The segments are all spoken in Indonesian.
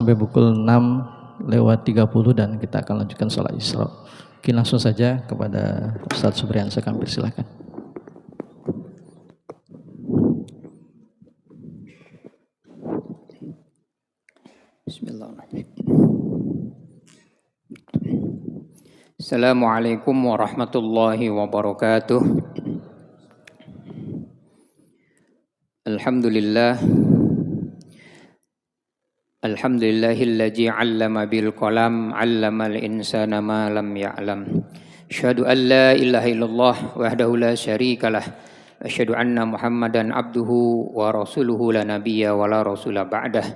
sampai pukul 6:30 dan kita akan lanjutkan sholat Isra. Oke, langsung saja kepada Ustadz Subriansyah, kami persilakan. Bismillahirrahmanirrahim. Assalamualaikum warahmatullahi wabarakatuh. Alhamdulillah. Alhamdulillahilladzi 'allama bil qalam 'allamal insana ma lam ya'lam. Asyhadu an la ilaha illallah wahdahu la syarikalah. Asyhadu anna Muhammadan abduhu wa rasuluhu la nabiyya wa la rasula ba'dah.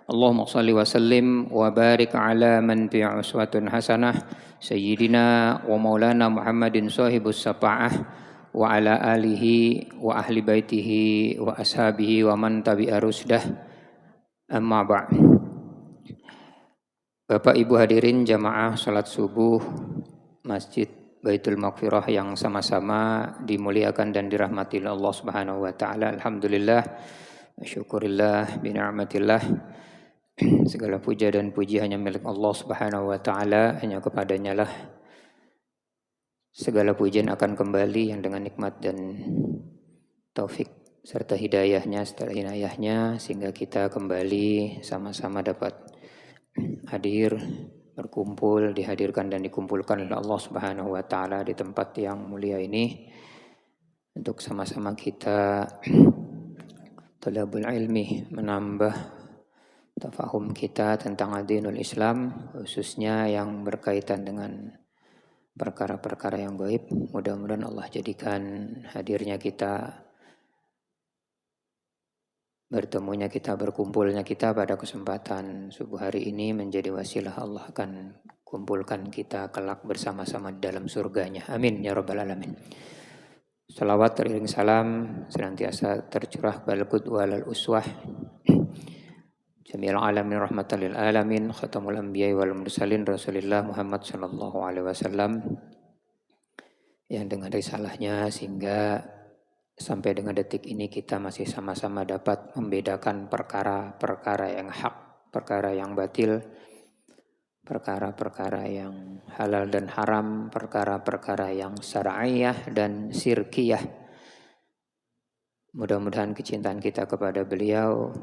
Allahumma shalli wa sallim wa barik ala man bi uswatun hasanah sayyidina wa maulana Muhammadin sahibus safa'ah wa ala alihi wa ahli baitihi wa ashabihi wa man tabi'a rusdah. Amma ba'. Bapak Ibu hadirin jamaah salat subuh Masjid Baitul Maghfirah yang sama-sama dimuliakan dan dirahmati Allah Subhanahu wa taala. Alhamdulillah, syukurillah bi ni'matillah. Segala puja dan puji hanya milik Allah Subhanahu wa taala, hanya kepadanya lah segala pujian akan kembali yang dengan nikmat dan taufik serta hidayahnya sehingga kita kembali sama-sama dapat hadir, berkumpul, dihadirkan dan dikumpulkan oleh Allah Subhanahu wa taala di tempat yang mulia ini untuk sama-sama kita talabul ilmi, menambah tafahum kita tentang dinul Islam, khususnya yang berkaitan dengan perkara-perkara yang gaib. Mudah-mudahan Allah jadikan hadirnya kita, bertemunya kita, berkumpulnya kita pada kesempatan subuh hari ini menjadi wasilah Allah akan kumpulkan kita kelak bersama-sama di dalam surganya. Amin ya rabbal alamin. Salawat teriring salam senantiasa tercurah bal qudwa wal uswah jamil alamin rahmatan lil alamin khatamul anbiya wal mursalin Rasulillah Muhammad sallallahu alaihi wasallam yang dengan risalahnya sehingga sampai dengan detik ini kita masih sama-sama dapat membedakan perkara-perkara yang hak, perkara yang batil, perkara-perkara yang halal dan haram, perkara-perkara yang syar'iyah dan syirkiyah. Mudah-mudahan kecintaan kita kepada beliau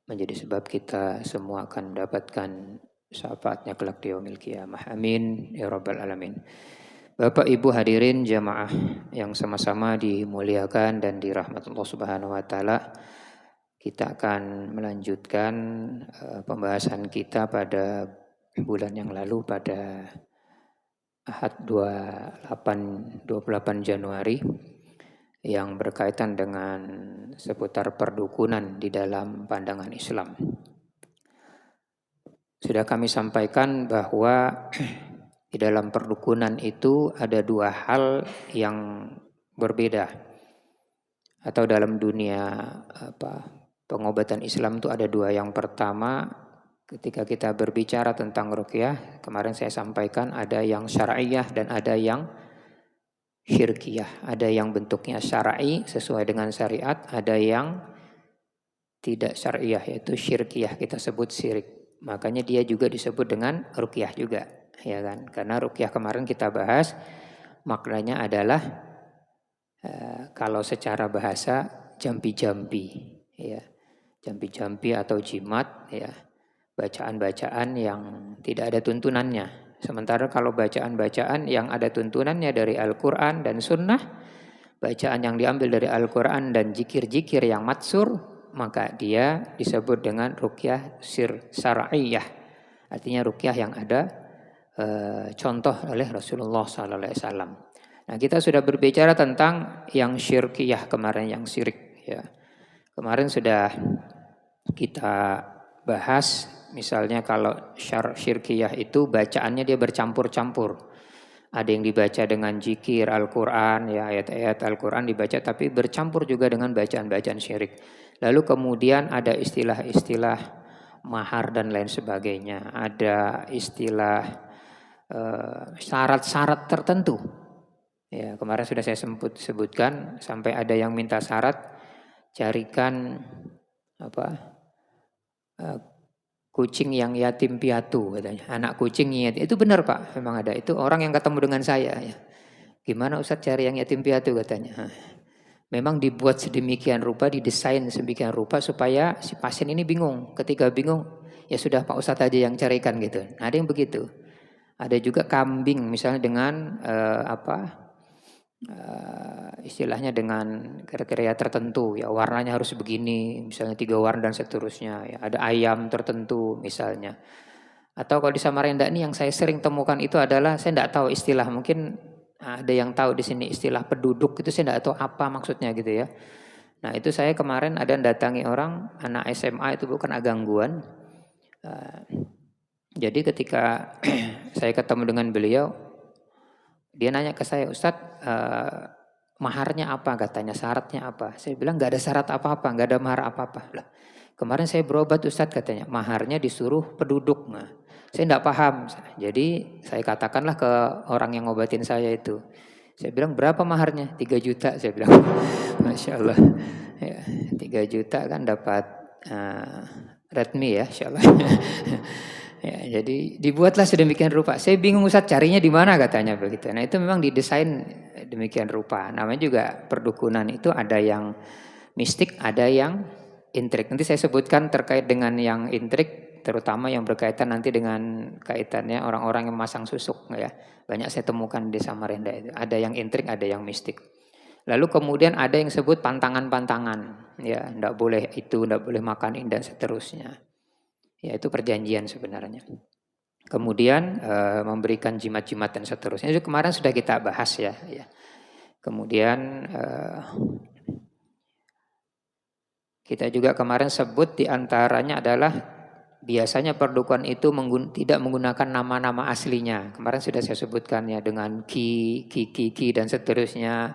menjadi sebab kita semua akan mendapatkan syafaatnya kelak di yaumil qiyamah. Amin ya rabbal alamin. Bapak Ibu hadirin jamaah yang sama-sama dimuliakan dan dirahmati Allah Subhanahu wa taala. Kita akan melanjutkan pembahasan kita pada bulan yang lalu pada Ahad 28 Januari yang berkaitan dengan seputar perdukunan di dalam pandangan Islam. Sudah kami sampaikan bahwa di dalam perdukunan itu ada dua hal yang berbeda. Atau dalam dunia pengobatan Islam itu ada dua. Yang pertama, ketika kita berbicara tentang ruqyah, kemarin saya sampaikan ada yang syar'iyah dan ada yang syirkiyah. Ada yang bentuknya syar'i sesuai dengan syariat, ada yang tidak syar'iyah yaitu syirkiyah, kita sebut syirik. Makanya dia juga disebut dengan ruqyah juga. Ya kan? Karena ruqyah kemarin kita bahas maknanya adalah kalau secara bahasa jampi-jampi, ya, jampi-jampi atau jimat, ya, bacaan-bacaan yang tidak ada tuntunannya. Sementara kalau bacaan-bacaan yang ada tuntunannya dari Al-Quran dan Sunnah, bacaan yang diambil dari Al-Quran dan jikir-jikir yang matsur, maka dia disebut dengan ruqyah syar'iyah. Artinya ruqyah yang ada contoh oleh Rasulullah SAW. Nah, kita sudah berbicara tentang yang syirkiyah kemarin, yang syirik. Ya. Kemarin sudah kita bahas, misalnya kalau syirkiyah itu bacaannya dia bercampur-campur. Ada yang dibaca dengan zikir Al-Quran, ya, ayat-ayat Al-Quran dibaca, tapi bercampur juga dengan bacaan-bacaan syirik. Lalu kemudian ada istilah-istilah mahar dan lain sebagainya. Ada istilah syarat-syarat tertentu. Ya, kemarin sudah saya sebutkan sampai ada yang minta syarat carikan kucing yang yatim piatu katanya. Anak kucing yatim. Itu benar Pak, memang ada. Itu orang yang ketemu dengan saya ya. Gimana Ustadz cari yang yatim piatu katanya. Memang dibuat sedemikian rupa, didesain sedemikian rupa supaya si pasien ini bingung. Ketika bingung, ya sudah Pak Ustadz aja yang carikan gitu. Nah, ada yang begitu. Ada juga kambing misalnya dengan istilahnya dengan kriteria tertentu ya, warnanya harus begini, misalnya 3 warna dan seterusnya ya. Ada ayam tertentu misalnya. Atau kalau di Samarinda ini yang saya sering temukan itu adalah, saya tidak tahu istilah, mungkin ada yang tahu di sini istilah penduduk itu, saya tidak tahu apa maksudnya gitu ya. Nah itu saya kemarin ada datangi orang anak SMA itu bukan gangguan. Jadi ketika saya ketemu dengan beliau, dia nanya ke saya, Ustadz maharnya apa katanya, syaratnya apa? Saya bilang nggak ada syarat apa-apa, nggak ada mahar apa-apa. Lah, kemarin saya berobat Ustadz katanya, maharnya disuruh penduduk. Nah, saya tidak paham. Jadi saya katakanlah ke orang yang ngobatin saya itu. Saya bilang berapa maharnya? 3 juta saya bilang. Masya Allah. Ya, 3 juta kan dapat Redmi ya Insya Allah. Ya, jadi dibuatlah sedemikian rupa. Saya bingung Ustadz carinya di mana katanya begitu. Nah itu memang didesain demikian rupa. Namanya juga perdukunan itu ada yang mistik, ada yang intrik. Nanti saya sebutkan terkait dengan yang intrik, terutama yang berkaitan nanti dengan kaitannya orang-orang yang memasang susuk ya. Banyak saya temukan di Samarinda itu. Ada yang intrik, ada yang mistik. Lalu kemudian ada yang sebut pantangan-pantangan. Ya, enggak boleh itu, enggak boleh makan ini dan seterusnya. Ya itu perjanjian sebenarnya. Kemudian memberikan jimat-jimat dan seterusnya. Itu kemarin sudah kita bahas ya. Kemudian kita juga kemarin sebut diantaranya adalah biasanya perdukunan itu tidak menggunakan nama-nama aslinya. Kemarin sudah saya sebutkan ya dengan ki dan seterusnya,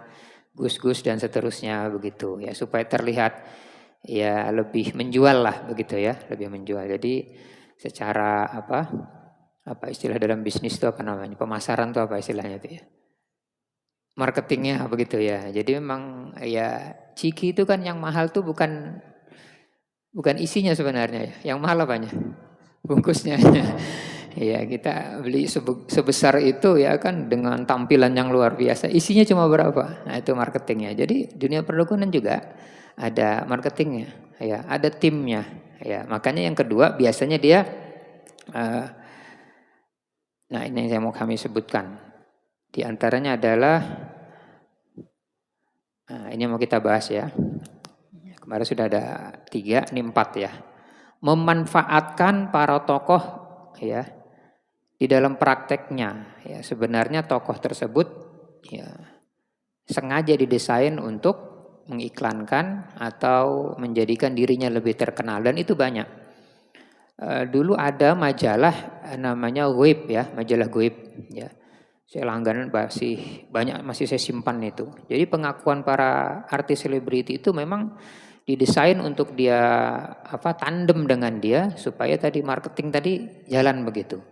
gus dan seterusnya begitu ya, supaya terlihat ya lebih menjual lah begitu ya, lebih menjual. Jadi secara apa istilah dalam bisnis itu apa namanya, pemasaran itu apa istilahnya itu ya, marketingnya begitu ya. Jadi memang ya ciki itu kan yang mahal tuh bukan isinya sebenarnya ya, yang mahal apanya, bungkusnya. Ya kita beli sebesar itu ya kan dengan tampilan yang luar biasa, isinya cuma berapa, nah itu marketingnya. Jadi dunia perdukunan juga ada marketingnya, ya, ada timnya, ya. Makanya yang kedua biasanya dia, nah ini yang saya mau kami sebutkan. Di antaranya adalah, nah ini yang mau kita bahas ya. Kemarin sudah ada 3, ini 4 ya. Memanfaatkan para tokoh ya di dalam prakteknya. Ya sebenarnya tokoh tersebut ya sengaja didesain untuk mengiklankan atau menjadikan dirinya lebih terkenal, dan itu banyak. Dulu ada majalah namanya Ghaib ya, majalah Ghaib ya. Saya langganan masih saya simpan itu. Jadi pengakuan para artis selebriti itu memang didesain untuk dia tandem dengan dia supaya tadi marketing tadi jalan begitu.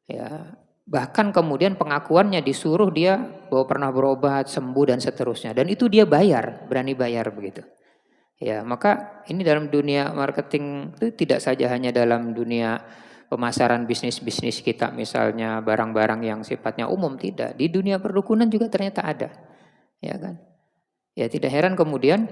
Ya. Bahkan kemudian pengakuannya disuruh dia bahwa pernah berobat, sembuh dan seterusnya. Dan itu dia bayar, berani bayar begitu. Ya, maka ini dalam dunia marketing itu tidak saja hanya dalam dunia pemasaran bisnis-bisnis kita, misalnya barang-barang yang sifatnya umum, tidak. Di dunia perdukunan juga ternyata ada. Ya kan? Ya tidak heran kemudian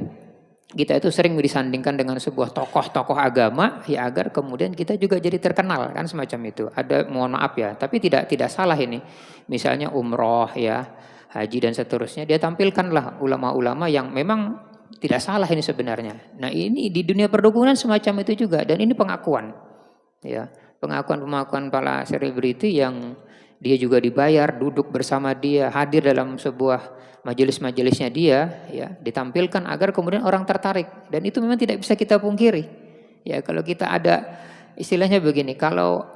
kita itu sering disandingkan dengan sebuah tokoh-tokoh agama ya, agar kemudian kita juga jadi terkenal kan, semacam itu. Ada, mohon maaf ya, tapi tidak salah ini. Misalnya umroh ya, haji dan seterusnya, dia tampilkanlah ulama-ulama yang memang tidak salah ini sebenarnya. Nah ini di dunia perdukunan semacam itu juga, dan ini pengakuan ya, pengakuan para selebriti yang dia juga dibayar, duduk bersama dia, hadir dalam sebuah majelis-majelisnya dia, ya, ditampilkan agar kemudian orang tertarik, dan itu memang tidak bisa kita pungkiri. Ya, kalau kita ada istilahnya begini, kalau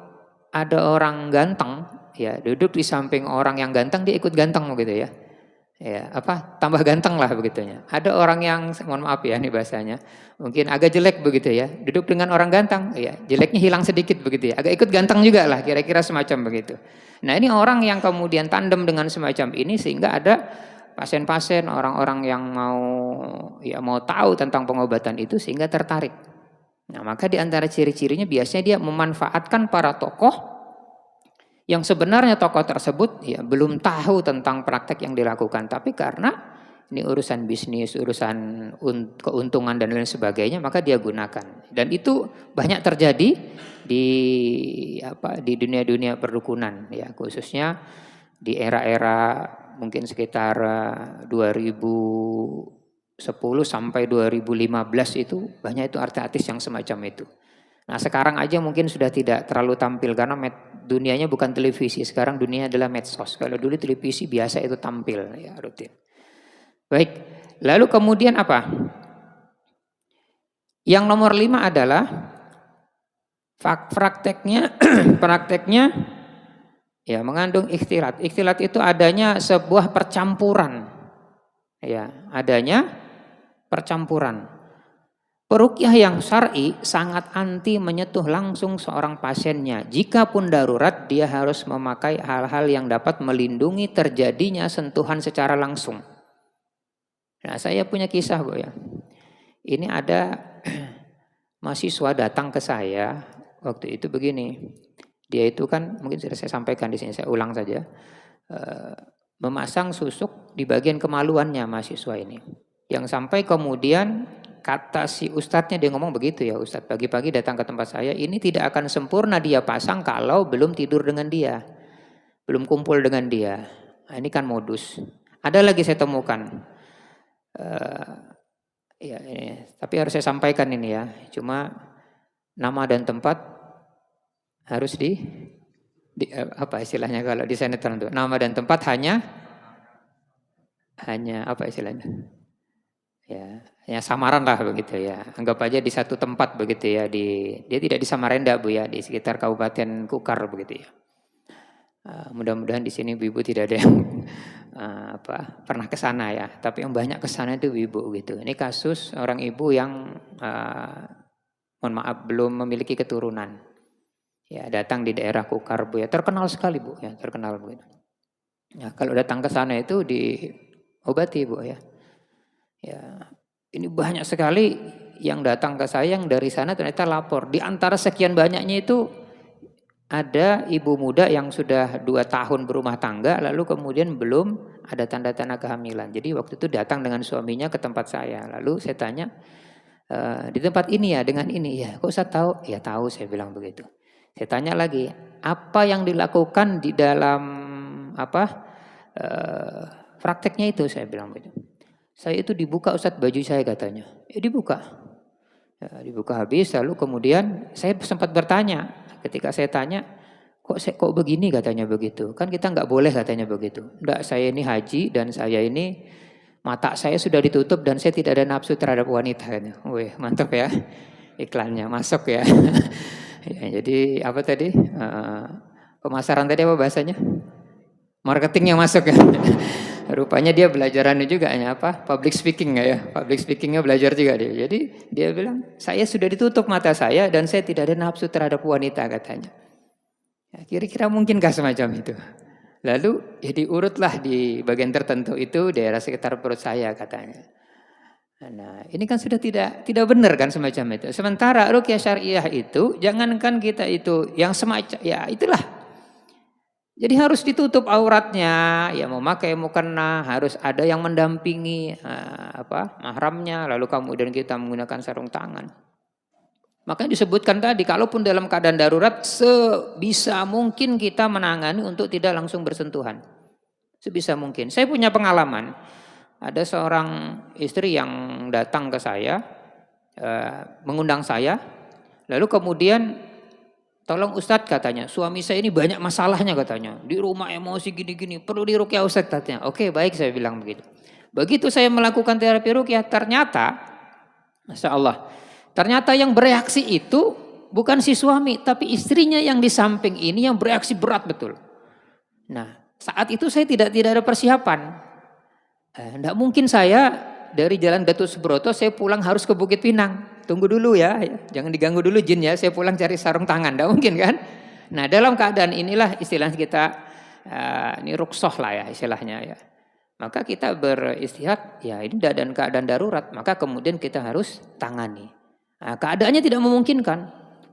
ada orang ganteng, ya, duduk di samping orang yang ganteng, dia ikut ganteng begitu ya. Ya, tambah ganteng lah begitunya. Ada orang yang, mohon maaf ya ini bahasanya, mungkin agak jelek begitu ya, duduk dengan orang ganteng, ya, jeleknya hilang sedikit begitu ya, agak ikut ganteng juga lah, kira-kira semacam begitu. Nah, ini orang yang kemudian tandem dengan semacam ini sehingga ada pasien-pasien, orang-orang yang mau tahu tentang pengobatan itu sehingga tertarik. Nah, maka di antara ciri-cirinya biasanya dia memanfaatkan para tokoh yang sebenarnya tokoh tersebut ya belum tahu tentang praktek yang dilakukan, tapi karena ini urusan bisnis, urusan keuntungan dan lain sebagainya, maka dia gunakan. Dan itu banyak terjadi di dunia-dunia perdukunan ya, khususnya di era-era mungkin sekitar 2010 sampai 2015 itu banyak itu artis-artis yang semacam itu. Nah, sekarang aja mungkin sudah tidak terlalu tampil karena dunianya bukan televisi, sekarang dunia adalah medsos. Kalau dulu televisi biasa itu tampil ya, rutin. Baik, lalu kemudian apa? Yang nomor 5 adalah prakteknya ya mengandung ikhtilat. Ikhtilat itu adanya sebuah percampuran. Ya, adanya percampuran. Peruqyah yang syar'i sangat anti menyentuh langsung seorang pasiennya. Jikapun darurat, dia harus memakai hal-hal yang dapat melindungi terjadinya sentuhan secara langsung. Nah, saya punya kisah, Bu ya. Ini ada mahasiswa datang ke saya waktu itu begini. Dia itu kan mungkin sudah saya sampaikan di sini, saya ulang saja. Memasang susuk di bagian kemaluannya mahasiswa ini. Yang sampai kemudian kata si ustadznya, dia ngomong begitu ya, Ustadz pagi-pagi datang ke tempat saya, ini tidak akan sempurna dia pasang kalau belum tidur dengan dia, belum kumpul dengan dia. Nah, ini kan modus. Ada lagi saya temukan, ya ini, tapi harus saya sampaikan ini ya, cuma nama dan tempat harus di apa istilahnya kalau di sinetron itu, nama dan tempat hanya apa istilahnya? Ya samaran lah begitu ya. Anggap aja di satu tempat begitu ya. Dia tidak di Samarinda, Bu ya, di sekitar Kabupaten Kukar begitu ya. Mudah-mudahan di sini ibu tidak ada yang pernah ke sana ya. Tapi yang banyak ke sana itu ibu gitu. Ini kasus orang ibu yang mohon maaf belum memiliki keturunan. Ya, datang di daerah Kukar, Bu ya. Terkenal sekali, Bu ya, terkenal begitu. Ya, kalau datang ke sana itu diobati, Bu ya. Ya, ini banyak sekali yang datang ke saya yang dari sana ternyata lapor. Di antara sekian banyaknya itu ada ibu muda yang sudah 2 tahun berumah tangga lalu kemudian belum ada tanda-tanda kehamilan. Jadi waktu itu datang dengan suaminya ke tempat saya. Lalu saya tanya, di tempat ini ya dengan ini ya. Kok saya tahu? Ya tahu, saya bilang begitu. Saya tanya lagi, apa yang dilakukan di dalam prakteknya itu, saya bilang begitu. Saya itu dibuka Ustadz baju saya katanya. Dibuka. Ya, dibuka habis lalu kemudian saya sempat bertanya. Ketika saya tanya, kok begini katanya begitu. Kan kita nggak boleh katanya begitu. Enggak, saya ini haji dan saya ini mata saya sudah ditutup dan saya tidak ada nafsu terhadap wanita. Wih, mantap ya. Iklannya masuk ya. Ya, jadi apa tadi? Pemasaran tadi apa bahasanya? Marketingnya masuk ya. Rupanya dia belajarannya juga public speaking ya. Public speakingnya belajar juga dia. Jadi dia bilang, saya sudah ditutup mata saya dan saya tidak ada nafsu terhadap wanita katanya. Ya, kira-kira mungkinkah semacam itu? Lalu ya diurutlah di bagian tertentu itu daerah sekitar perut saya katanya. Nah, ini kan sudah tidak benar kan semacam itu. Sementara ruqyah syariah itu jangankan kita itu yang semacam ya itulah. Jadi harus ditutup auratnya, ya memakai mukena, harus ada yang mendampingi mahramnya, lalu kemudian kita menggunakan sarung tangan. Makanya disebutkan tadi, kalaupun dalam keadaan darurat, sebisa mungkin kita menangani untuk tidak langsung bersentuhan. Sebisa mungkin. Saya punya pengalaman, ada seorang istri yang datang ke saya, mengundang saya, lalu kemudian tolong Ustadz katanya, suami saya ini banyak masalahnya katanya. Di rumah emosi gini-gini, perlu diruqyah Ustadz katanya. Oke, baik, saya bilang begitu. Begitu saya melakukan terapi ruqyah, ternyata, Masya Allah, ternyata yang bereaksi itu bukan si suami, tapi istrinya yang di samping ini yang bereaksi berat betul. Nah, saat itu saya tidak ada persiapan. Tidak mungkin saya dari Jalan Gatot Subroto saya pulang harus ke Bukit Pinang. Tunggu dulu ya, jangan diganggu dulu jin ya, saya pulang cari sarung tangan, tidak mungkin kan. Nah, dalam keadaan inilah istilahnya kita, ini ruqsah lah ya istilahnya ya. Maka kita beristihad, ya ini keadaan darurat, maka kemudian kita harus tangani. Nah, keadaannya tidak memungkinkan.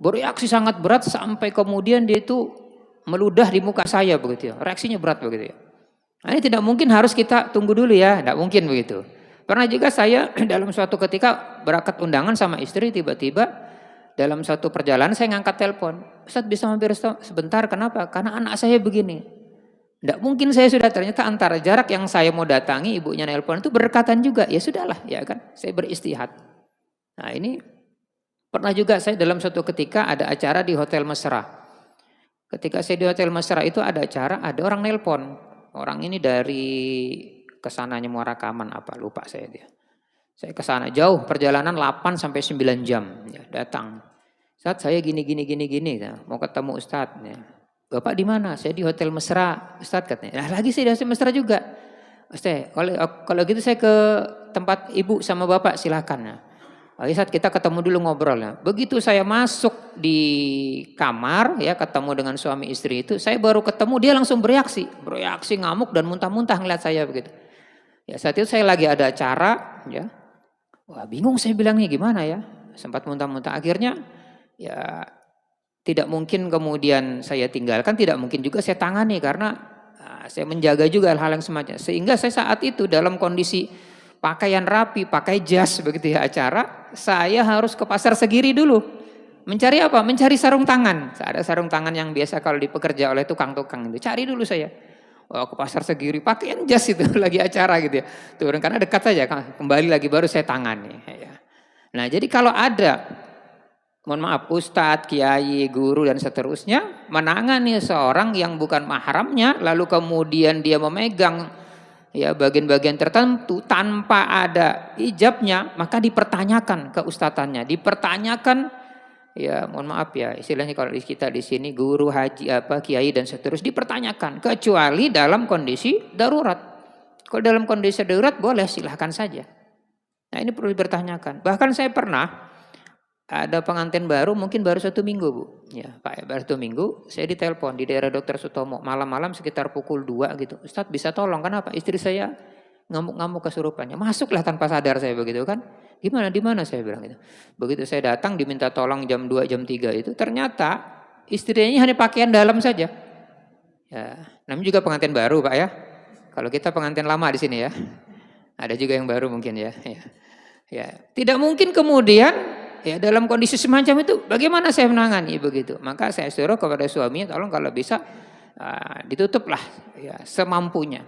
Bereaksi sangat berat sampai kemudian dia itu meludah di muka saya begitu ya. Reaksinya berat begitu ya. Nah, ini tidak mungkin, harus kita tunggu dulu ya. Tidak mungkin begitu. Pernah juga saya dalam suatu ketika berangkat undangan sama istri, tiba-tiba dalam suatu perjalanan saya ngangkat telepon. Ustaz bisa mampir sebentar, kenapa? Karena anak saya begini. Tidak mungkin saya sudah, ternyata antara jarak yang saya mau datangi, ibunya nelpon itu berdekatan juga. Ya sudahlah ya kan, saya beristihad. Nah ini pernah juga saya dalam suatu ketika ada acara di Hotel Mesra. Ketika saya di Hotel Mesra itu ada acara, ada orang nelpon. Orang ini dari kesananya Muara Kaman apa, lupa saya dia. Saya ke sana jauh, perjalanan 8 sampai 9 jam ya, datang. Ustaz saya gini ya, mau ketemu Ustaz ya. Bapak di mana? Saya di Hotel Mesra, Ustaz katanya. Nah lagi saya di Hotel Mesra juga. Ustaz, kalau gitu saya ke tempat ibu sama bapak silakan ya. Ustaz kita ketemu dulu ngobrol ya. Begitu saya masuk di kamar ya, ketemu dengan suami istri itu, saya baru ketemu dia langsung bereaksi ngamuk dan muntah-muntah ngeliat saya begitu. Ya saat itu saya lagi ada acara ya. Wah bingung saya bilangnya gimana ya. Sempat muntah-muntah. Akhirnya ya tidak mungkin kemudian saya tinggalkan. Tidak mungkin juga saya tangani. Karena saya menjaga juga hal-hal yang semacam. Sehingga saya saat itu dalam kondisi pakaian rapi, pakai jas begitu ya acara. Saya harus ke pasar Segiri dulu. Mencari apa? Mencari sarung tangan. Ada sarung tangan yang biasa kalau dipekerja oleh tukang-tukang itu. Cari dulu saya. Ke pasar Segiri pakaian jas itu lagi acara gitu ya. Turun karena dekat saja, kembali lagi baru saya tangani ya. Nah, jadi kalau ada mohon maaf ustadz, kiai, guru dan seterusnya menangani seorang yang bukan mahramnya lalu kemudian dia memegang ya bagian-bagian tertentu tanpa ada ijabnya, maka dipertanyakan keustatannya, dipertanyakan. Ya mohon maaf ya, istilahnya kalau kita di sini guru, haji, kiai dan seterusnya dipertanyakan. Kecuali dalam kondisi darurat. Kalau dalam kondisi darurat boleh silahkan saja. Nah ini perlu dipertanyakan. Bahkan saya pernah ada pengantin baru, mungkin baru 1 minggu Bu. Ya Pak, baru 1 minggu saya ditelepon di daerah Dr. Sutomo. Malam-malam sekitar pukul 2 gitu. Ustadz bisa tolong, kenapa? Istri saya ngamuk-ngamuk kesurupannya. Masuklah tanpa sadar saya begitu kan. Gimana, di mana saya bilang gitu. Begitu saya datang diminta tolong jam 2, jam 3 itu. Ternyata istrinya hanya pakaian dalam saja. Ya, namanya juga pengantin baru Pak ya. Kalau kita pengantin lama di sini ya. Ada juga yang baru mungkin ya. Ya. Tidak mungkin kemudian ya dalam kondisi semacam itu bagaimana saya menangani begitu. Maka saya suruh kepada suaminya tolong kalau bisa ditutuplah ya semampunya.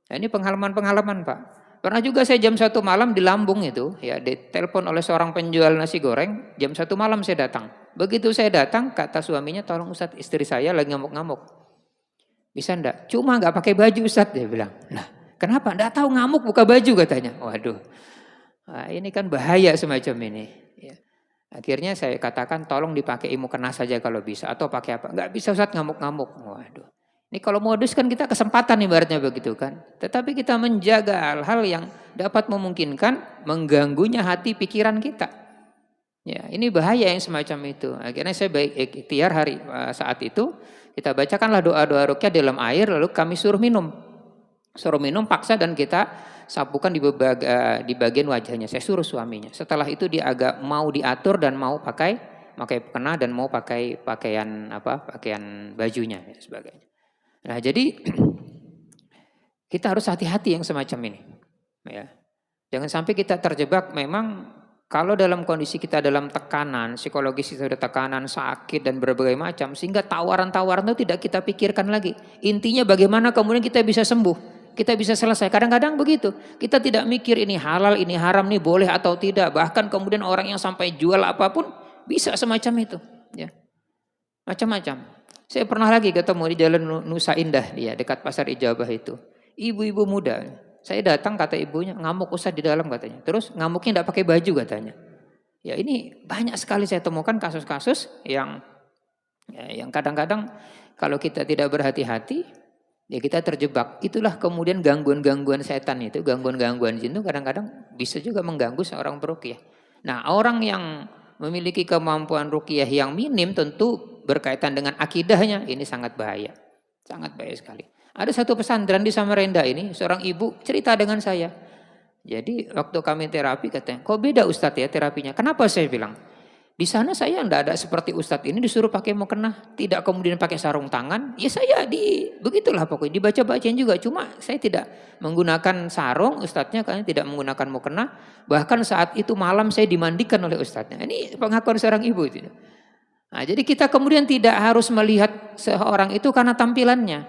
Nah, ini pengalaman-pengalaman Pak. Pernah juga saya jam 1 malam di Lambung itu, ya ditelepon oleh seorang penjual nasi goreng, jam 1 malam saya datang. Begitu saya datang, kata suaminya, tolong Ustadz istri saya lagi ngamuk-ngamuk. Bisa enggak? Cuma enggak pakai baju Ustadz, dia bilang. Nah, kenapa? Enggak tahu ngamuk buka baju katanya. Waduh, nah, ini kan bahaya semacam ini. Ya. Akhirnya saya katakan tolong dipakai mukena saja kalau bisa, atau pakai apa. Enggak bisa Ustadz ngamuk-ngamuk. Waduh. Ini kalau modus kan kita kesempatan ibaratnya begitu kan. Tetapi kita menjaga hal-hal yang dapat memungkinkan mengganggunya hati pikiran kita. Ya, ini bahaya yang semacam itu. Akhirnya saya baik ikhtiar saat itu kita bacakanlah doa-doa ruqyah dalam air lalu kami suruh minum. Suruh minum paksa dan kita sapukan di bagian wajahnya. Saya suruh suaminya. Setelah itu dia agak mau diatur dan mau pakai mukena dan mau pakai pakaian bajunya dan sebagainya. Nah jadi kita harus hati-hati yang semacam ini. Ya. Jangan sampai kita terjebak memang kalau dalam kondisi kita dalam tekanan, psikologis kita ada tekanan, sakit dan berbagai macam. Sehingga tawaran-tawaran itu tidak kita pikirkan lagi. Intinya bagaimana kemudian kita bisa sembuh. Kita bisa selesai. Kadang-kadang begitu. Kita tidak mikir ini halal, ini haram, ini boleh atau tidak. Bahkan kemudian orang yang sampai jual apapun bisa semacam itu. Ya. Macam-macam. Saya pernah lagi ketemu di Jalan Nusa Indah dia dekat Pasar Ijabah itu. Ibu-ibu muda. Saya datang kata ibunya ngamuk Ustaz di dalam katanya. Terus ngamuknya enggak pakai baju katanya. Ya ini banyak sekali saya temukan kasus-kasus yang kadang-kadang kalau kita tidak berhati-hati ya kita terjebak. Itulah kemudian gangguan-gangguan setan itu, gangguan-gangguan jin itu kadang-kadang bisa juga mengganggu seorang peruqyah. Nah, orang yang memiliki kemampuan ruqyah yang minim tentu berkaitan dengan akidahnya ini sangat bahaya. Sangat bahaya sekali. Ada satu pesantren di Samarinda ini, seorang ibu cerita dengan saya. Jadi waktu kami terapi katanya, kok beda Ustadz ya terapinya? Kenapa saya bilang? Di sana saya enggak ada seperti Ustadz ini disuruh pakai mukena, tidak kemudian pakai sarung tangan. Ya saya begitulah pokoknya dibaca-bacain juga. Cuma saya tidak menggunakan sarung, Ustadznya kan tidak menggunakan mukena. Bahkan saat itu malam saya dimandikan oleh Ustadznya. Ini pengakuan seorang ibu itu. Nah, jadi kita kemudian tidak harus melihat seorang itu karena tampilannya.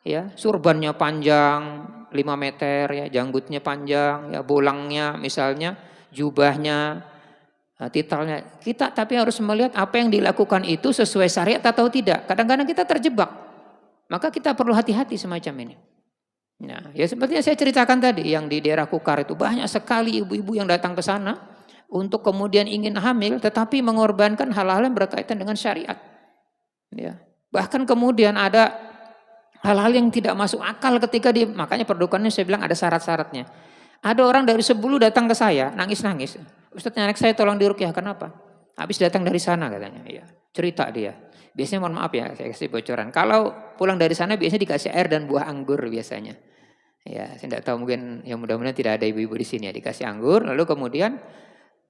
Ya, surbannya panjang 5 meter ya, janggutnya panjang, ya bolangnya misalnya, jubahnya, titelnya. Kita tapi harus melihat apa yang dilakukan itu sesuai syariat atau tidak. Kadang-kadang kita terjebak. Maka kita perlu hati-hati semacam ini. Nah, ya seperti yang saya ceritakan tadi yang di daerah Kukar itu banyak sekali ibu-ibu yang datang ke sana untuk kemudian ingin hamil tetapi mengorbankan hal-hal yang berkaitan dengan syariat. Ya. Bahkan kemudian ada hal-hal yang tidak masuk akal ketika makanya perdukannya saya bilang ada syarat-syaratnya. Ada orang dari Sebulu datang ke saya, nangis-nangis. Ustadz, anak saya tolong diruqyah, kenapa? Habis datang dari sana katanya. Ya, cerita dia. Biasanya mohon maaf ya, saya kasih bocoran. Kalau pulang dari sana biasanya dikasih air dan buah anggur biasanya. Ya, saya tidak tahu mungkin ya mudah-mudahan tidak ada ibu-ibu di sini ya, dikasih anggur. Lalu kemudian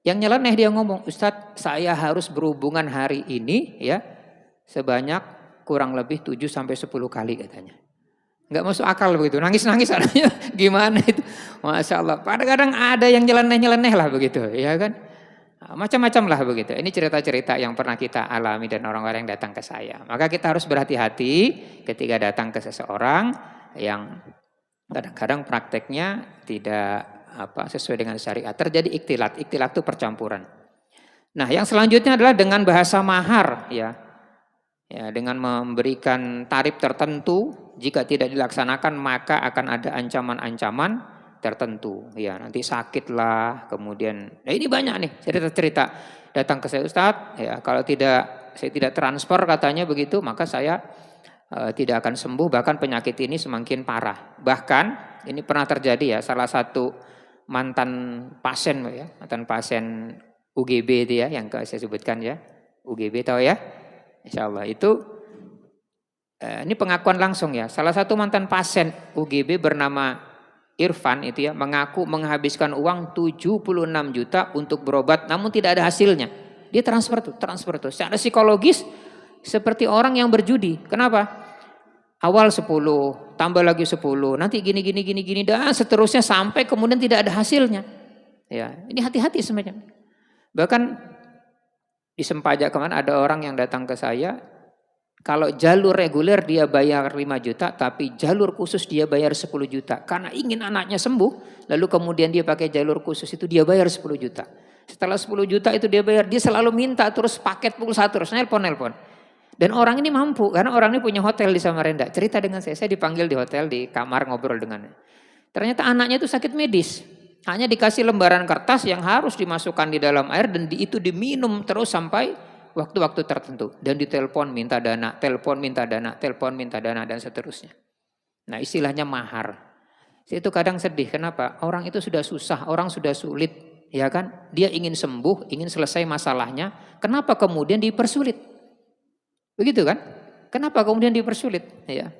yang nyeleneh dia ngomong, Ustadz saya harus berhubungan hari ini ya sebanyak kurang lebih 7-10 kali katanya. Enggak masuk akal begitu. Nangis-nangis adanya gimana itu. Masya Allah. Kadang-kadang ada yang nyeleneh-nyeleneh lah begitu. Ya kan. Macam-macam lah begitu. Ini cerita-cerita yang pernah kita alami dan orang-orang yang datang ke saya. Maka kita harus berhati-hati ketika datang ke seseorang yang kadang-kadang prakteknya tidak sesuai dengan syariat. Terjadi ikhtilat. Ikhtilat itu percampuran. Nah yang selanjutnya adalah dengan bahasa mahar ya. Ya, dengan memberikan tarif tertentu, jika tidak dilaksanakan maka akan ada ancaman-ancaman tertentu. Ya, nanti sakit lah, kemudian, nah ini banyak nih cerita-cerita datang ke saya Ustadz. Ya, kalau saya tidak transfer katanya begitu, maka saya tidak akan sembuh, bahkan penyakit ini semakin parah. Bahkan ini pernah terjadi ya, salah satu mantan pasien UGB itu ya, yang saya sebutkan ya, UGB tahu ya? Insya Allah itu ini pengakuan langsung ya. Salah satu mantan pasien UGB bernama Irfan itu ya mengaku menghabiskan uang 76 juta untuk berobat namun tidak ada hasilnya. Dia transfer tuh. Secara psikologis seperti orang yang berjudi. Kenapa? Awal 10, tambah lagi 10, nanti gini dan seterusnya sampai kemudian tidak ada hasilnya. Ya, ini hati-hati semacam. Bahkan di Sempaja kemarin ada orang yang datang ke saya, kalau jalur reguler dia bayar 5 juta, tapi jalur khusus dia bayar 10 juta. Karena ingin anaknya sembuh, lalu kemudian dia pakai jalur khusus itu dia bayar 10 juta. Setelah 10 juta itu dia bayar, dia selalu minta terus paket pulsa terus, nelpon. Dan orang ini mampu, karena orang ini punya hotel di Samarinda. Cerita dengan saya dipanggil di hotel, di kamar ngobrol dengannya. Ternyata anaknya itu sakit medis. Hanya dikasih lembaran kertas yang harus dimasukkan di dalam air dan itu diminum terus sampai waktu-waktu tertentu. Dan ditelepon minta dana, telepon minta dana dan seterusnya. Nah istilahnya mahar. Saya itu kadang sedih, kenapa? Orang itu sudah susah, orang sudah sulit. Ya kan? Dia ingin sembuh, ingin selesai masalahnya. Kenapa kemudian dipersulit? Begitu kan? Kenapa kemudian dipersulit? Ya,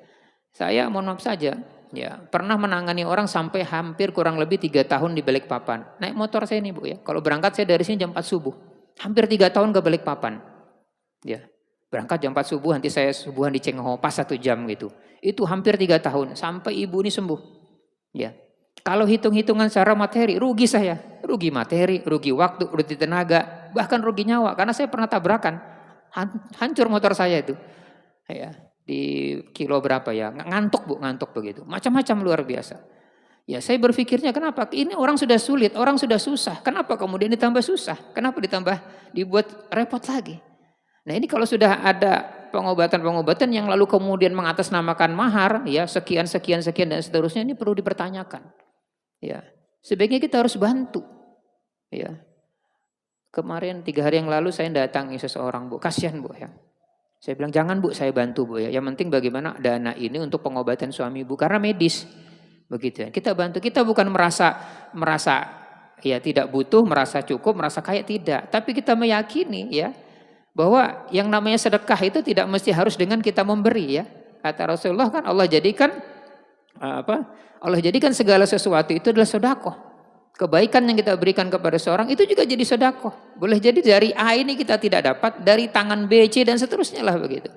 saya mohon maaf saja. Ya, pernah menangani orang sampai hampir kurang lebih 3 tahun di Balikpapan. Naik motor saya nih Bu ya. Kalau berangkat saya dari sini jam 4 subuh. Hampir 3 tahun ke Balikpapan. Ya, berangkat jam 4 subuh, nanti saya subuhan di Cengho pas 1 jam gitu. Itu hampir 3 tahun sampai ibu ini sembuh. Ya. Kalau hitung-hitungan secara materi rugi saya. Rugi materi, rugi waktu, rugi tenaga, bahkan rugi nyawa karena saya pernah tabrakan. Hancur motor saya itu. Ya. Di kilo berapa ya, ngantuk begitu, macam-macam luar biasa. Ya saya berpikirnya kenapa, ini orang sudah sulit, orang sudah susah, kenapa kemudian ditambah susah, kenapa dibuat repot lagi. Nah ini kalau sudah ada pengobatan yang lalu kemudian mengatasnamakan mahar, ya sekian dan seterusnya, ini perlu dipertanyakan. Ya sebaiknya kita harus bantu. Ya kemarin 3 hari yang lalu saya datangi seseorang Bu, kasihan Bu ya. Saya bilang jangan Bu, saya bantu Bu ya. Yang penting bagaimana dana ini untuk pengobatan suami Bu karena medis. Begitu ya. Kita bantu, kita bukan merasa ya tidak butuh, merasa cukup, merasa kaya, tidak. Tapi kita meyakini ya bahwa yang namanya sedekah itu tidak mesti harus dengan kita memberi ya. Kata Rasulullah kan Allah jadikan segala sesuatu itu adalah sedekah. Kebaikan yang kita berikan kepada seorang itu juga jadi sedekah. Boleh jadi dari A ini kita tidak dapat, dari tangan B, C dan seterusnya lah begitu.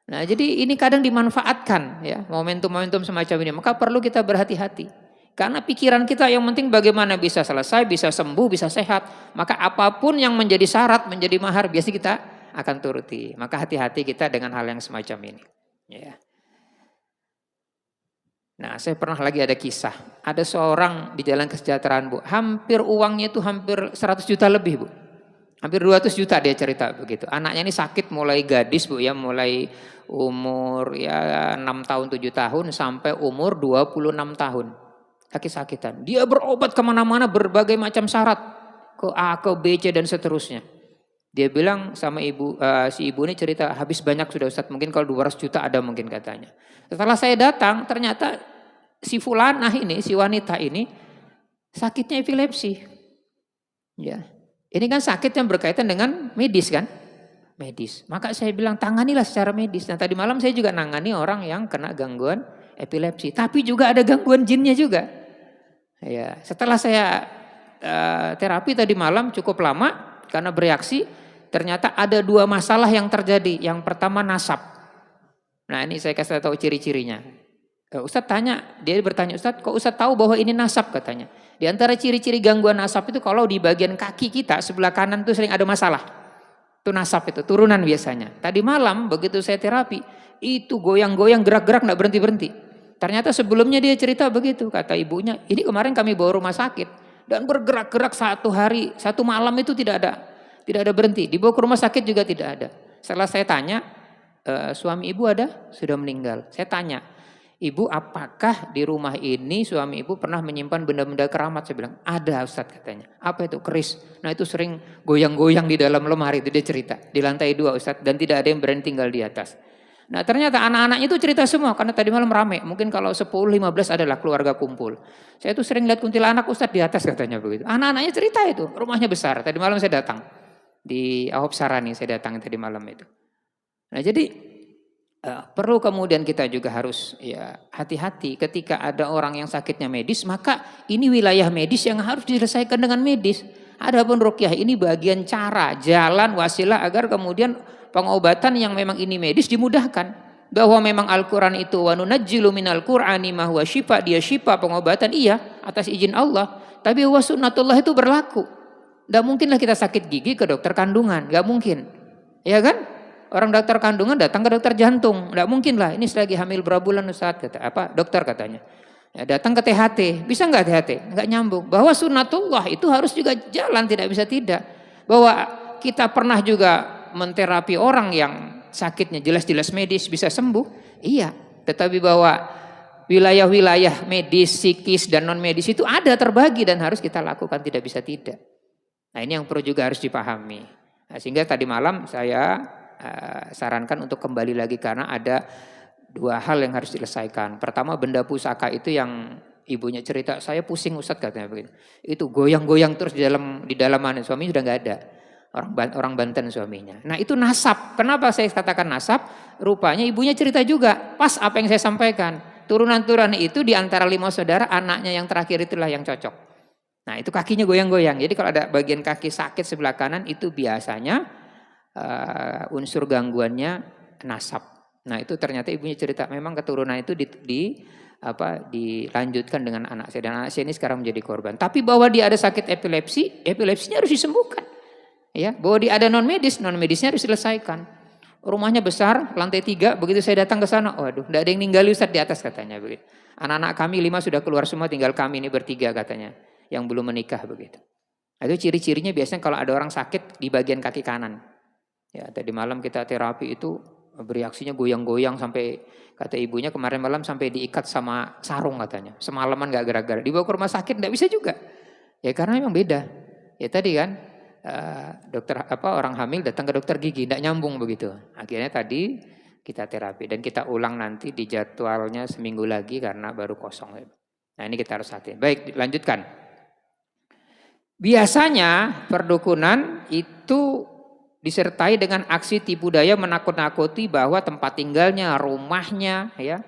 Nah, jadi ini kadang dimanfaatkan ya, momentum-momentum semacam ini. Maka perlu kita berhati-hati. Karena pikiran kita yang penting bagaimana bisa selesai, bisa sembuh, bisa sehat. Maka apapun yang menjadi syarat, menjadi mahar, biasa kita akan turuti. Maka hati-hati kita dengan hal yang semacam ini. Ya. Nah, saya pernah lagi ada kisah. Ada seorang di Jalan Kesejahteraan, Bu. Hampir uangnya itu hampir 100 juta lebih, Bu. Hampir 200 juta dia cerita begitu. Anaknya ini sakit mulai gadis, Bu ya, mulai umur ya 6 tahun, 7 tahun sampai umur 26 tahun. Sakit-sakitan. Dia berobat kemana-mana berbagai macam syarat. Ke A, ke B, C dan seterusnya. Dia bilang sama ibu, si ibu ini cerita, habis banyak sudah Ustaz, mungkin kalau 200 juta ada mungkin katanya. Setelah saya datang, ternyata si fulanah ini, si wanita ini, sakitnya epilepsi. Ya, ini kan sakit yang berkaitan dengan medis kan? Medis. Maka saya bilang, tanganilah secara medis. Nah tadi malam saya juga nangani orang yang kena gangguan epilepsi. Tapi juga ada gangguan jinnya juga. Ya, setelah saya terapi tadi malam cukup lama, karena bereaksi, ternyata ada 2 masalah yang terjadi. Yang pertama nasab. Nah ini saya kasih tahu ciri-cirinya. Ustadz tanya, dia bertanya, Ustadz kok Ustadz tahu bahwa ini nasab katanya. Di antara ciri-ciri gangguan nasab itu kalau di bagian kaki kita sebelah kanan itu sering ada masalah. Itu nasab itu, turunan biasanya. Tadi malam begitu saya terapi, itu goyang-goyang gerak-gerak gak berhenti-berhenti. Ternyata sebelumnya dia cerita begitu, kata ibunya, ini kemarin kami bawa rumah sakit. Dan bergerak-gerak 1 hari, 1 malam itu tidak ada berhenti. Dibawa ke rumah sakit juga tidak ada. Setelah saya tanya, suami ibu ada? Sudah meninggal. Saya tanya, ibu apakah di rumah ini suami ibu pernah menyimpan benda-benda keramat? Saya bilang, ada Ustadz katanya. Apa itu? Keris. Nah itu sering goyang-goyang di dalam lemari, itu dia cerita. Di lantai 2 Ustadz, dan tidak ada yang berani tinggal di atas. Nah ternyata anak-anaknya itu cerita semua, karena tadi malam rame. Mungkin kalau 10-15 adalah keluarga kumpul. Saya itu sering lihat kuntilanak Ustadz di atas katanya begitu. Anak-anaknya cerita itu, rumahnya besar. Tadi malam saya datang. Di Ahop Sarani saya datang tadi malam itu. Nah jadi perlu kemudian kita juga harus ya hati-hati ketika ada orang yang sakitnya medis, maka ini wilayah medis yang harus diselesaikan dengan medis. Adapun ruqyah ini bagian cara, jalan, wasilah agar kemudian pengobatan yang memang ini medis dimudahkan. Bahwa memang Al-Quran itu wa nunajjilu minal Qur'ani ma huwa syifa, dia syifa pengobatan iya atas izin Allah. Tapi wa sunnatullah itu berlaku. Tidak mungkinlah kita sakit gigi ke dokter kandungan, nggak mungkin, ya kan? Orang dokter kandungan datang ke dokter jantung, nggak mungkin lah. Ini selagi hamil berapa bulan Ustaz, kata apa dokter katanya. Ya, datang ke THT, bisa nggak THT? Nggak nyambung. Bahwa sunnatullah itu harus juga jalan, tidak bisa tidak. Bahwa kita pernah juga menterapi orang yang sakitnya jelas-jelas medis bisa sembuh, iya. Tetapi bahwa wilayah-wilayah medis, psikis dan non medis itu ada terbagi dan harus kita lakukan, tidak bisa tidak. Nah ini yang perlu juga harus dipahami. Nah, sehingga tadi malam saya sarankan untuk kembali lagi karena ada 2 hal yang harus diselesaikan. Pertama benda pusaka itu yang ibunya cerita, saya pusing Ustadz katanya begitu. Itu goyang-goyang terus di dalam mana, suami sudah nggak ada. Orang Banten suaminya. Nah itu nasab. Kenapa saya katakan nasab? Rupanya ibunya cerita juga. Pas apa yang saya sampaikan. Turunan-turunan itu di antara 5 saudara, anaknya yang terakhir itulah yang cocok. Nah itu kakinya goyang-goyang. Jadi kalau ada bagian kaki sakit sebelah kanan itu biasanya unsur gangguannya nasab. Nah itu ternyata ibunya cerita memang keturunan itu dilanjutkan dengan anak saya. Dan anak saya ini sekarang menjadi korban. Tapi bahwa dia ada sakit epilepsi, epilepsinya harus disembuhkan. Ya, bahwa dia ada non medisnya harus diselesaikan. Rumahnya besar, lantai 3, begitu saya datang ke sana, waduh, tidak ada yang ninggali Ustaz di atas katanya begitu. Anak-anak kami 5 sudah keluar semua, tinggal kami ini bertiga katanya. Yang belum menikah begitu. Itu ciri-cirinya biasanya kalau ada orang sakit di bagian kaki kanan. Ya, tadi malam kita terapi itu bereaksinya goyang-goyang sampai kata ibunya kemarin malam sampai diikat sama sarung katanya. Semalaman gak gerak-gerak. Dibawa ke rumah sakit tidak bisa juga. Ya karena memang beda. Ya tadi kan orang hamil datang ke dokter gigi tidak nyambung begitu. Akhirnya tadi kita terapi dan kita ulang nanti di jadwalnya seminggu lagi karena baru kosong. Nah ini kita harus hati. Baik, lanjutkan. Biasanya perdukunan itu disertai dengan aksi tipu daya menakut-nakuti bahwa tempat tinggalnya, rumahnya ya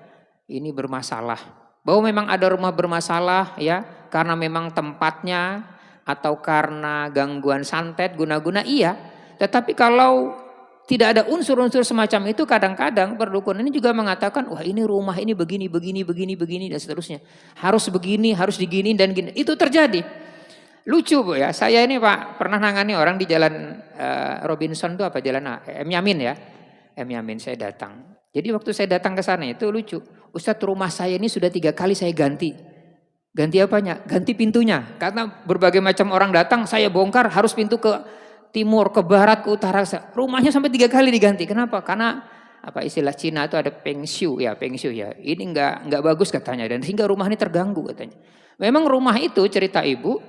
ini bermasalah. bahwa memang ada rumah bermasalah ya, karena memang tempatnya atau karena gangguan santet guna-guna iya. Tetapi kalau tidak ada unsur-unsur semacam itu, kadang-kadang perdukun ini juga mengatakan, wah ini rumah ini begini, dan seterusnya. Harus begini, harus digini dan gini. Itu terjadi. Lucu Bu ya, saya ini Pak pernah nangani orang di jalan Robinson itu apa, jalan M. Yamin ya. M. Yamin saya datang. Jadi waktu saya datang ke sana itu lucu. Ustadz, rumah saya ini sudah 3 kali saya ganti. Ganti apanya? Ganti pintunya. Karena berbagai macam orang datang, saya bongkar harus pintu ke timur, ke barat, ke utara. Rumahnya sampai 3 kali diganti. Kenapa? Karena apa istilah Cina itu ada feng shui ya. Ini enggak bagus katanya, dan sehingga rumah ini terganggu katanya. Memang rumah itu, cerita ibu,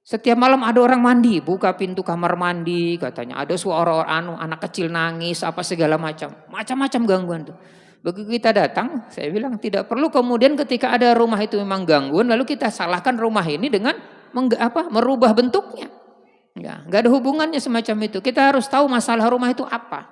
setiap malam ada orang mandi, buka pintu kamar mandi katanya. Ada suara anak kecil nangis, apa segala macam. Macam-macam gangguan tuh. Begitu kita datang, saya bilang tidak perlu kemudian ketika ada rumah itu memang gangguan, lalu kita salahkan rumah ini dengan merubah bentuknya. Enggak ada hubungannya semacam itu. Kita harus tahu masalah rumah itu apa.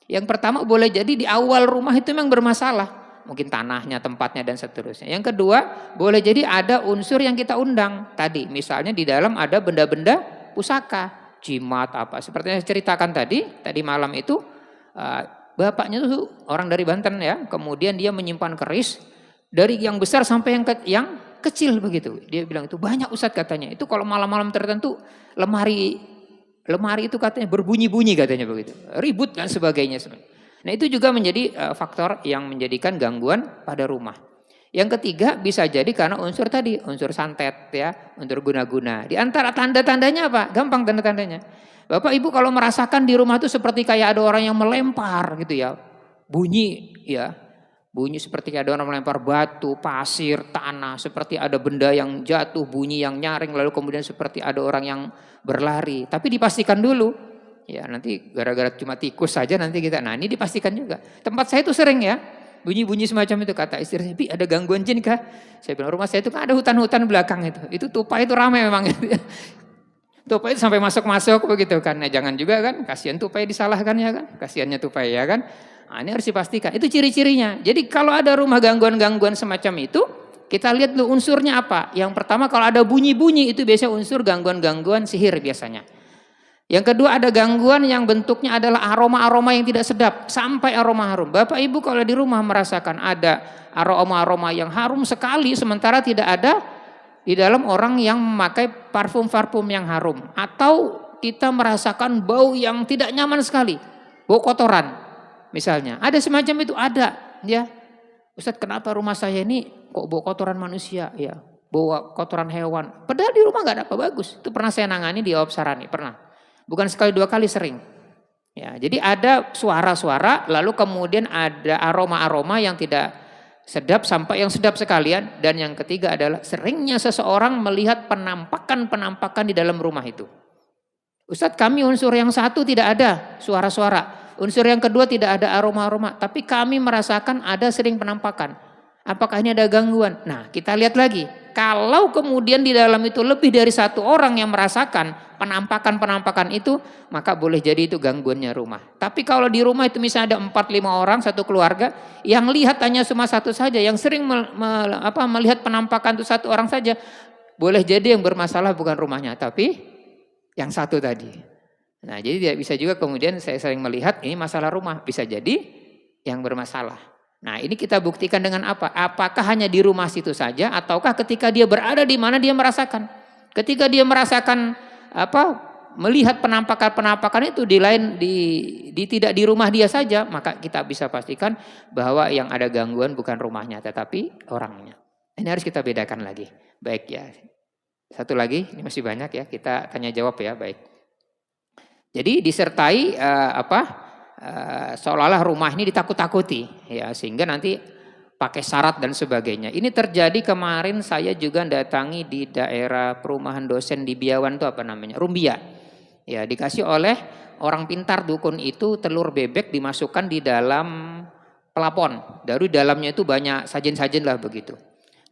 Yang pertama boleh jadi di awal rumah itu memang bermasalah. Mungkin tanahnya, tempatnya dan seterusnya. Yang kedua, boleh jadi ada unsur yang kita undang tadi. Misalnya di dalam ada benda-benda pusaka, jimat apa. Seperti yang saya ceritakan tadi malam itu bapaknya tuh orang dari Banten ya. Kemudian dia menyimpan keris dari yang besar sampai yang kecil begitu. Dia bilang itu banyak Ustadz katanya. Itu kalau malam-malam tertentu lemari itu katanya berbunyi-bunyi katanya begitu. Ribut dan sebagainya sebenarnya. Nah itu juga menjadi faktor yang menjadikan gangguan pada rumah. Yang ketiga bisa jadi karena unsur tadi, unsur santet ya, unsur guna-guna. Di antara tanda-tandanya apa? Gampang tanda-tandanya. Bapak Ibu kalau merasakan di rumah itu seperti kayak ada orang yang melempar gitu ya. Bunyi ya. Bunyi seperti kayak ada orang melempar batu, pasir, tanah. Seperti ada benda yang jatuh, bunyi yang nyaring. Lalu kemudian seperti ada orang yang berlari. Tapi dipastikan dulu. Ya nanti gara-gara cuma tikus saja nanti kita. Nah ini dipastikan juga. Tempat saya itu sering ya. Bunyi-bunyi semacam itu, kata istri saya, "Bi, ada gangguan jin kah?" Saya bilang rumah saya itu kan ada hutan-hutan belakang itu. Itu tupai itu ramai memang. Tupai itu sampai masuk-masuk begitu kan. Nah jangan juga kan, kasihan tupai disalahkan ya kan. Kasihannya tupai ya kan. Nah, ini harus dipastikan. Itu ciri-cirinya. Jadi kalau ada rumah gangguan-gangguan semacam itu, kita lihat dulu unsurnya apa. Yang pertama kalau ada bunyi-bunyi itu biasanya unsur gangguan-gangguan sihir biasanya. Yang kedua ada gangguan yang bentuknya adalah aroma-aroma yang tidak sedap. Sampai aroma harum. Bapak Ibu kalau di rumah merasakan ada aroma-aroma yang harum sekali. Sementara tidak ada di dalam orang yang memakai parfum-parfum yang harum. Atau kita merasakan bau yang tidak nyaman sekali. Bau kotoran misalnya. Ada semacam itu, ada. Ya, Ustadz kenapa rumah saya ini kok bau kotoran manusia? Ya, bau kotoran hewan. Padahal di rumah gak ada apa bagus. Itu pernah saya nangani di Sarani, pernah. Bukan sekali 2 kali, sering. Ya, jadi ada suara-suara, lalu kemudian ada aroma-aroma yang tidak sedap sampai yang sedap sekalian. Dan yang ketiga adalah seringnya seseorang melihat penampakan-penampakan di dalam rumah itu. Ustadz kami unsur yang satu tidak ada suara-suara. Unsur yang kedua tidak ada aroma-aroma. Tapi kami merasakan ada sering penampakan. Apakah ini ada gangguan? Nah kita lihat lagi. Kalau kemudian di dalam itu lebih dari 1 orang yang merasakan penampakan-penampakan itu, maka boleh jadi itu gangguannya rumah. Tapi kalau di rumah itu misalnya ada 4-5 orang, satu keluarga, yang lihat hanya cuma satu saja, yang sering melihat penampakan itu 1 orang saja, boleh jadi yang bermasalah bukan rumahnya, tapi yang satu tadi. Nah jadi tidak bisa juga kemudian saya sering melihat ini masalah rumah, bisa jadi yang bermasalah. Nah ini kita buktikan dengan apa? Apakah hanya di rumah situ saja ataukah ketika dia berada di mana dia merasakan? Ketika dia merasakan melihat penampakan-penampakan itu tidak di rumah dia saja, maka kita bisa pastikan bahwa yang ada gangguan bukan rumahnya tetapi orangnya. Ini harus kita bedakan lagi. Baik ya. Satu lagi, ini masih banyak ya, kita tanya jawab ya, baik. Jadi disertai seolah-olah rumah ini ditakut-takuti ya, sehingga nanti pakai syarat dan sebagainya. Ini terjadi kemarin saya juga datangi di daerah perumahan dosen di Biawan itu Rumbia. Ya, dikasih oleh orang pintar dukun itu telur bebek dimasukkan di dalam pelapon. Dari dalamnya itu banyak sajen-sajen lah begitu.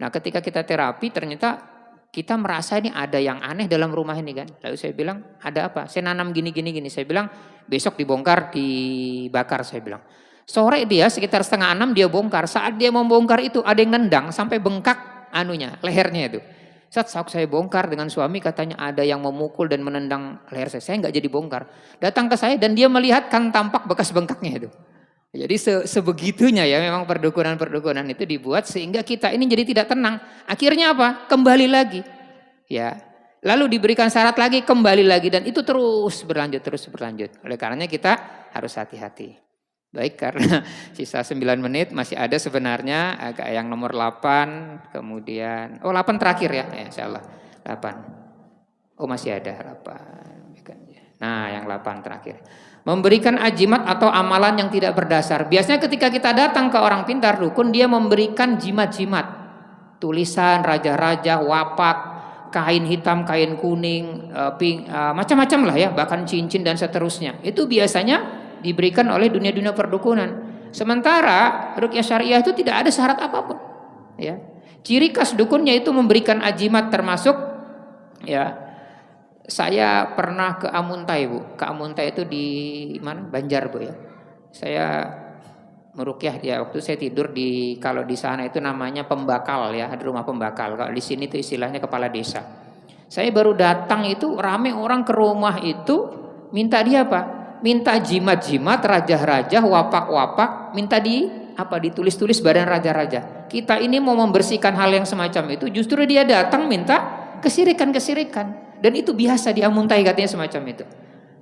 Nah, ketika kita terapi ternyata kita merasa ini ada yang aneh dalam rumah ini kan. Lalu saya bilang, ada apa? Saya nanam gini. Saya bilang, besok dibongkar, dibakar saya bilang. Sore dia sekitar 5:30 dia bongkar. Saat dia membongkar itu ada yang nendang sampai bengkak anunya, lehernya itu. Saat saya bongkar dengan suami, katanya ada yang memukul dan menendang leher saya. Saya nggak jadi bongkar. Datang ke saya dan dia melihat kan tampak bekas bengkaknya itu. Jadi sebegitunya ya memang perdukunan-perdukunan itu dibuat sehingga kita ini jadi tidak tenang. Akhirnya apa? Kembali lagi. Ya. Lalu diberikan syarat lagi, kembali lagi, dan itu terus berlanjut. Oleh karenanya kita harus hati-hati. Baik, karena sisa 9 menit masih ada sebenarnya agak yang nomor 8, kemudian 8 terakhir ya, insyaallah 8. Masih ada 8. Nah, yang 8 terakhir. Memberikan ajimat atau amalan yang tidak berdasar. Biasanya ketika kita datang ke orang pintar dukun, dia memberikan jimat-jimat. Tulisan raja-raja, wapak, kain hitam, kain kuning, pink, macam-macam lah ya, bahkan cincin dan seterusnya. Itu biasanya diberikan oleh dunia-dunia perdukunan. Sementara ruqyah syariah itu tidak ada syarat apapun. Ya. Ciri khas dukunnya itu memberikan ajimat, termasuk ya. Saya pernah ke Amuntai, Bu. Ke Amuntai itu di mana? Banjar, Bu ya. Saya meruqyah ya, waktu saya tidur kalau di sana itu namanya pembakal ya, ada rumah pembakal. Kalau di sini itu istilahnya kepala desa. Saya baru datang itu rame orang ke rumah itu minta dia apa? Minta jimat-jimat, raja-raja, wapak-wapak, minta ditulis-tulis badan raja-raja. Kita ini mau membersihkan hal yang semacam itu, justru dia datang minta kesirikan-kesirikan. Dan itu biasa di Amuntai katanya semacam itu.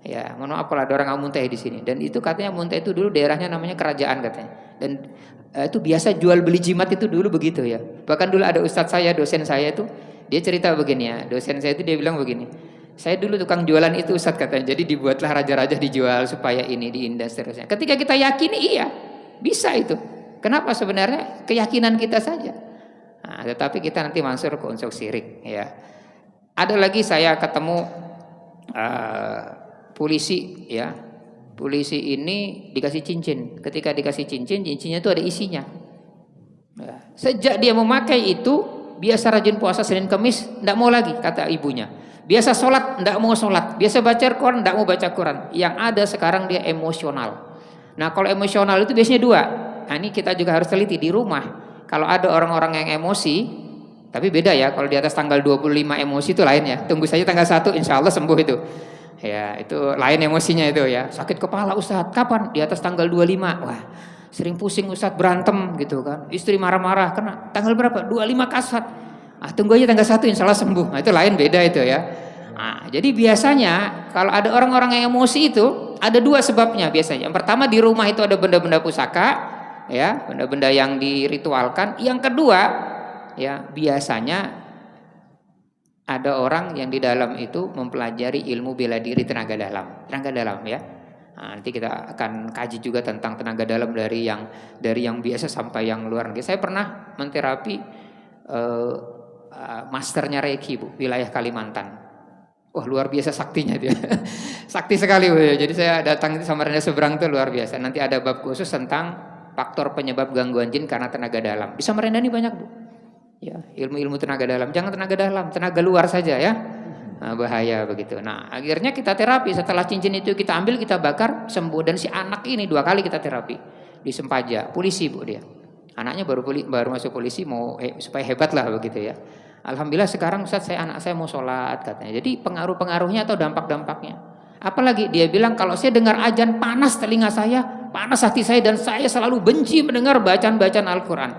Ya, mohon maaf kalau ada orang Amuntai di sini. Dan itu katanya Amuntai itu dulu daerahnya namanya kerajaan katanya. Dan itu biasa jual beli jimat itu dulu begitu ya. Bahkan dulu ada ustadz saya, dosen saya itu, dia cerita begini ya. Dosen saya itu dia bilang begini. Saya dulu tukang jualan itu ustadz katanya. Jadi dibuatlah raja-raja dijual supaya ini diindah seterusnya. Ketika kita yakini iya, bisa itu. Kenapa sebenarnya keyakinan kita saja. Nah, tetapi kita nanti masuk ke unsur syirik ya. Ada lagi saya ketemu polisi ya. Polisi ini dikasih cincin. Ketika dikasih cincin, cincinnya itu ada isinya. Ya. Sejak dia memakai itu, biasa rajin puasa Senin Kamis, tidak mau lagi kata ibunya. Biasa sholat, tidak mau sholat. Biasa baca Quran, tidak mau baca Quran. Yang ada sekarang dia emosional. Nah kalau emosional itu biasanya 2. Nah ini kita juga harus teliti di rumah. Kalau ada orang-orang yang emosi, tapi beda ya, kalau di atas tanggal 25 emosi itu lain ya. Tunggu saja tanggal 1 insya Allah sembuh itu. Ya itu lain emosinya itu ya. Sakit kepala Ustadz, kapan? Di atas tanggal 25. Wah sering pusing Ustadz, berantem gitu kan. Istri marah-marah, kena tanggal berapa? 25 kasat. Tunggu aja tanggal 1 insya Allah sembuh. Nah itu lain beda itu ya. Nah, jadi biasanya kalau ada orang-orang yang emosi itu ada 2 sebabnya biasanya. Yang pertama di rumah itu ada benda-benda pusaka ya, benda-benda yang diritualkan. Yang kedua ya biasanya ada orang yang di dalam itu mempelajari ilmu bela diri tenaga dalam ya. Nah, nanti kita akan kaji juga tentang tenaga dalam dari yang biasa sampai yang luar negeri. Saya pernah menterapi masternya Reiki Bu, wilayah Kalimantan. Wah luar biasa saktinya dia, sakti sekali Bu. Jadi saya datang itu Samarinda seberang itu luar biasa. Nanti ada bab khusus tentang faktor penyebab gangguan jin karena tenaga dalam. Di Samarinda ini banyak Bu. Ya, ilmu-ilmu tenaga dalam, jangan tenaga dalam, tenaga luar saja ya. Nah, bahaya begitu. Nah, akhirnya kita terapi, setelah cincin itu kita ambil, kita bakar, sembuh. Dan si anak ini 2 kali kita terapi di Sempaja, polisi Bu dia. Anaknya baru masuk polisi mau supaya hebat lah begitu ya. Alhamdulillah sekarang Ustaz anak saya mau sholat katanya. Jadi pengaruh-pengaruhnya atau dampak-dampaknya. Apalagi dia bilang kalau saya dengar azan panas telinga saya, panas hati saya, dan saya selalu benci mendengar bacaan-bacaan Al-Quran.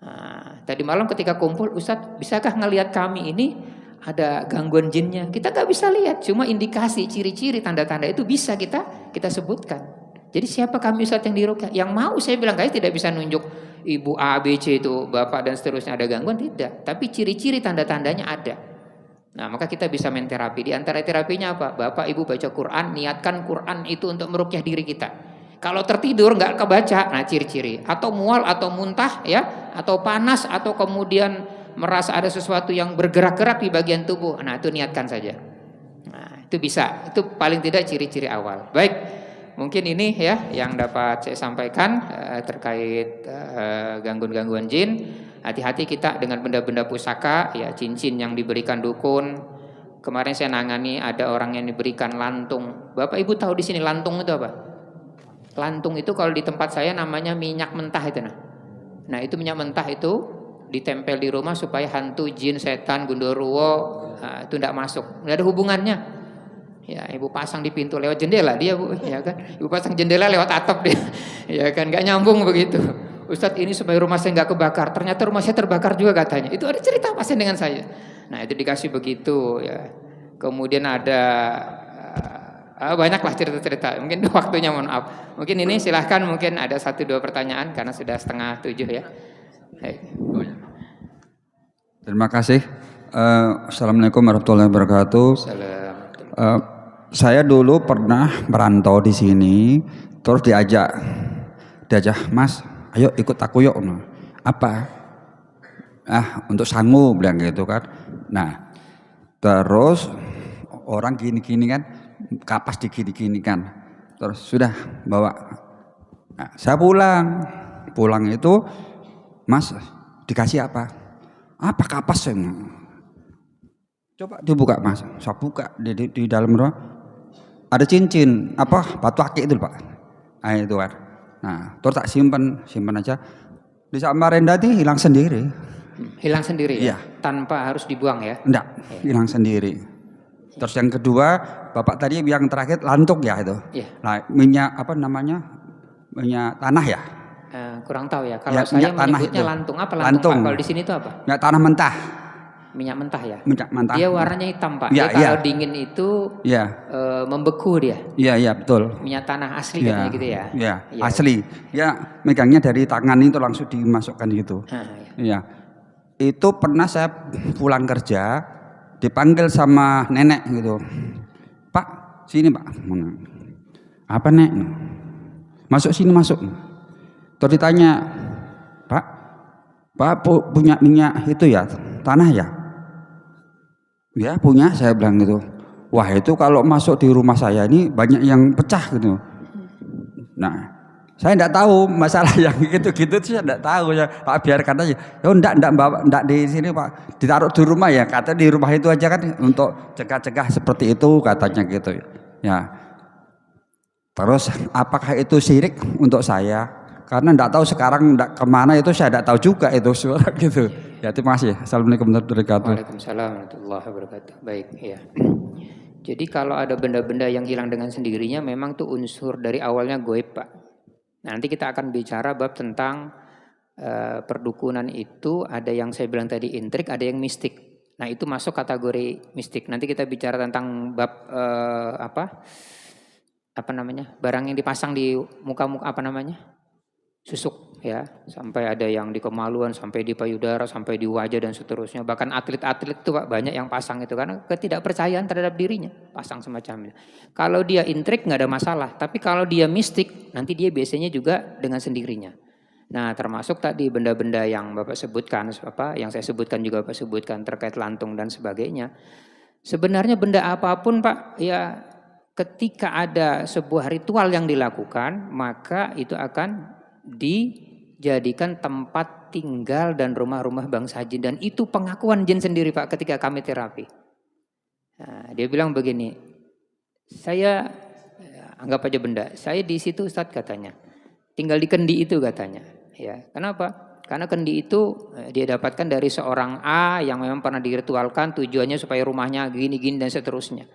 Nah, tadi malam ketika kumpul, Ustadz bisakah ngelihat kami ini ada gangguan jinnya? Kita gak bisa lihat, cuma indikasi, ciri-ciri, tanda-tanda itu bisa kita sebutkan. Jadi siapa kami Ustadz yang diruqyah? Yang mau saya bilang guys tidak bisa nunjuk ibu A, B, C itu bapak dan seterusnya ada gangguan, tidak. Tapi ciri-ciri tanda-tandanya ada. Nah maka kita bisa main terapi. Di antara terapinya apa? Bapak ibu baca Quran, niatkan Quran itu untuk meruqyah diri kita. Kalau tertidur nggak kebaca, nah ciri-ciri atau mual atau muntah ya, atau panas atau kemudian merasa ada sesuatu yang bergerak-gerak di bagian tubuh, nah itu niatkan saja. Nah itu bisa, itu paling tidak ciri-ciri awal. Baik, mungkin ini ya yang dapat saya sampaikan terkait gangguan-gangguan jin. Hati-hati kita dengan benda-benda pusaka ya, cincin yang diberikan dukun. Kemarin saya nangani ada orang yang diberikan lantung. Bapak Ibu tahu di sini lantung itu apa? Lantung itu kalau di tempat saya namanya minyak mentah itu nah. Nah itu minyak mentah itu ditempel di rumah supaya hantu, jin, setan, gundurwo itu tidak masuk. Tidak ada hubungannya. Ya ibu pasang di pintu lewat jendela dia bu, ya kan. Ibu pasang jendela lewat atap dia, ya kan nggak nyambung begitu. Ustadz ini supaya rumah saya nggak kebakar. Ternyata rumah saya terbakar juga katanya. Itu ada cerita pasien dengan saya. Nah itu dikasih begitu ya. Kemudian ada banyaklah cerita-cerita. Mungkin waktunya mohon maaf. Mungkin ini silahkan mungkin ada 1-2 pertanyaan karena sudah 6:30 ya. Hai. Terima kasih. Assalamualaikum warahmatullahi wabarakatuh. Salam. Saya dulu pernah merantau di sini, terus diajak Mas, ayo ikut aku yuk. Apa? Untuk sangu bilang gitu kan. Nah, terus orang gini-gini kan, kapas digini-gini kan. Terus sudah bawa. Nah, saya pulang itu, Mas dikasih apa? Apa kapas? Coba dibuka Mas, saya buka di dalam rumah ada cincin batu akik itu Pak. Nah itu kan. Nah terus tak simpan aja. Di Samarinda itu hilang sendiri. Hilang sendiri ya? Iya. Tanpa harus dibuang ya? Enggak, hilang sendiri. Terus yang kedua, Bapak tadi yang terakhir lantung ya itu. Iya. Nah minyak minyak tanah ya? Kurang tahu ya. Kalau ya, saya menyebutnya itu. lantung. Apa lantung Pak? Kalau di sini itu apa? Minyak tanah mentah. Minyak mentah ya? Minyak mentah. Dia warnanya hitam Pak. Ya, dia kalau dingin itu membeku dia. Iya betul. Minyak tanah asli katanya gitu ya? Iya asli. Ya megangnya dari tangan itu langsung dimasukkan gitu. Iya. Itu pernah saya pulang kerja dipanggil sama nenek gitu. Pak sini Pak. Apa nek? Masuk sini masuk. Terus ditanya, Pak punya minyak itu ya tanah ya? Ya punya, saya bilang gitu. Wah itu kalau masuk di rumah saya ini banyak yang pecah gitu. Nah saya tidak tahu masalah yang gitu-gitu saya tidak tahu ya. Pak biarkan aja. Ya enggak di sini Pak, ditaruh di rumah ya. Kata di rumah itu aja kan untuk cegah-cegah seperti itu katanya gitu ya. Terus apakah itu syirik untuk saya? Karena enggak tahu sekarang enggak kemana itu saya enggak tahu juga itu suara gitu. Ya terima kasih. Assalamualaikum warahmatullahi wabarakatuh. Waalaikumsalam warahmatullahi wabarakatuh. Baik ya. Jadi kalau ada benda-benda yang hilang dengan sendirinya memang tuh unsur dari awalnya goib Pak. Nanti kita akan bicara bab tentang perdukunan itu ada yang saya bilang tadi intrik, ada yang mistik. Nah itu masuk kategori mistik. Nanti kita bicara tentang bab apa namanya barang yang dipasang di muka-muka susuk ya, sampai ada yang di kemaluan, sampai di payudara, sampai di wajah dan seterusnya. Bahkan atlet-atlet itu Pak banyak yang pasang itu karena ketidakpercayaan terhadap dirinya, pasang semacamnya. Kalau dia intrik nggak ada masalah, tapi kalau dia mistik nanti dia biasanya juga dengan sendirinya. Nah termasuk tadi benda-benda yang Bapak sebutkan, yang saya sebutkan juga Bapak sebutkan terkait lantung dan sebagainya. Sebenarnya benda apapun Pak ya ketika ada sebuah ritual yang dilakukan maka itu akan dijadikan tempat tinggal dan rumah-rumah bangsa jin, dan itu pengakuan jin sendiri Pak ketika kami terapi. Nah, dia bilang begini, saya anggap aja benda, saya di situ Ustadz katanya, tinggal di kendi itu katanya. Ya, kenapa? Karena kendi itu dia dapatkan dari seorang A yang memang pernah diritualkan, tujuannya supaya rumahnya gini-gini dan seterusnya.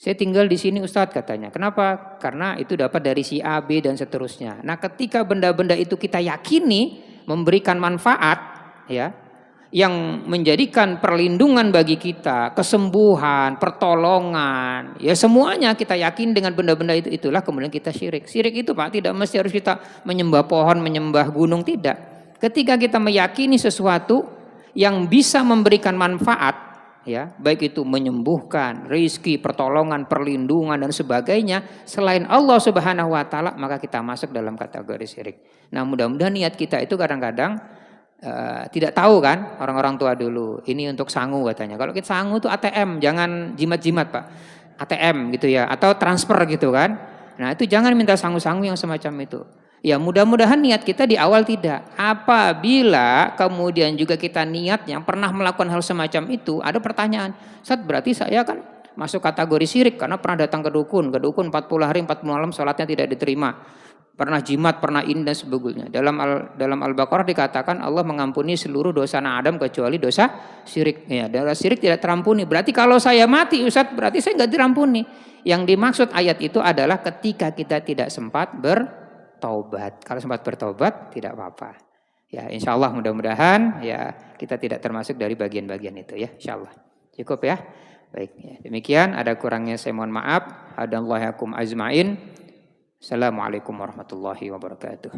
Saya tinggal di sini Ustadz katanya. Kenapa? Karena itu dapat dari si A, B dan seterusnya. Nah, ketika benda-benda itu kita yakini memberikan manfaat ya, yang menjadikan perlindungan bagi kita, kesembuhan, pertolongan, ya semuanya kita yakin dengan benda-benda itu, itulah kemudian kita syirik. Syirik itu Pak tidak mesti harus kita menyembah pohon, menyembah gunung, tidak. Ketika kita meyakini sesuatu yang bisa memberikan manfaat ya, baik itu menyembuhkan, rezeki, pertolongan, perlindungan dan sebagainya selain Allah Subhanahu wa taala, maka kita masuk dalam kategori syirik. Nah, mudah-mudahan niat kita itu kadang-kadang tidak tahu kan, orang-orang tua dulu. Ini untuk sangu katanya. Kalau kita sangu itu ATM, jangan jimat-jimat, Pak. ATM gitu ya, atau transfer gitu kan. Nah, itu jangan minta sangu-sangu yang semacam itu. Ya mudah-mudahan niat kita di awal tidak. Apabila kemudian juga kita niat yang pernah melakukan hal semacam itu, ada pertanyaan, Ustaz berarti saya kan masuk kategori syirik karena pernah datang ke dukun 40 hari 40 malam sholatnya tidak diterima. pernah jimat, pernah ini dan sebagainya. Dalam Al-Baqarah dikatakan Allah mengampuni seluruh dosa anak Adam kecuali dosa syirik. Ya, dosa syirik tidak terampuni. Berarti kalau saya mati Ustaz, berarti saya nggak dirampuni. Yang dimaksud ayat itu adalah ketika kita tidak sempat bertaubat. Kalau sempat bertaubat tidak apa-apa. Ya, insya Allah mudah-mudahan ya kita tidak termasuk dari bagian-bagian itu ya, insya Allah. Cukup ya. Baik, ya. Demikian, ada kurangnya saya mohon maaf. Hadallahi akum ajmain. Assalamualaikum warahmatullahi wabarakatuh.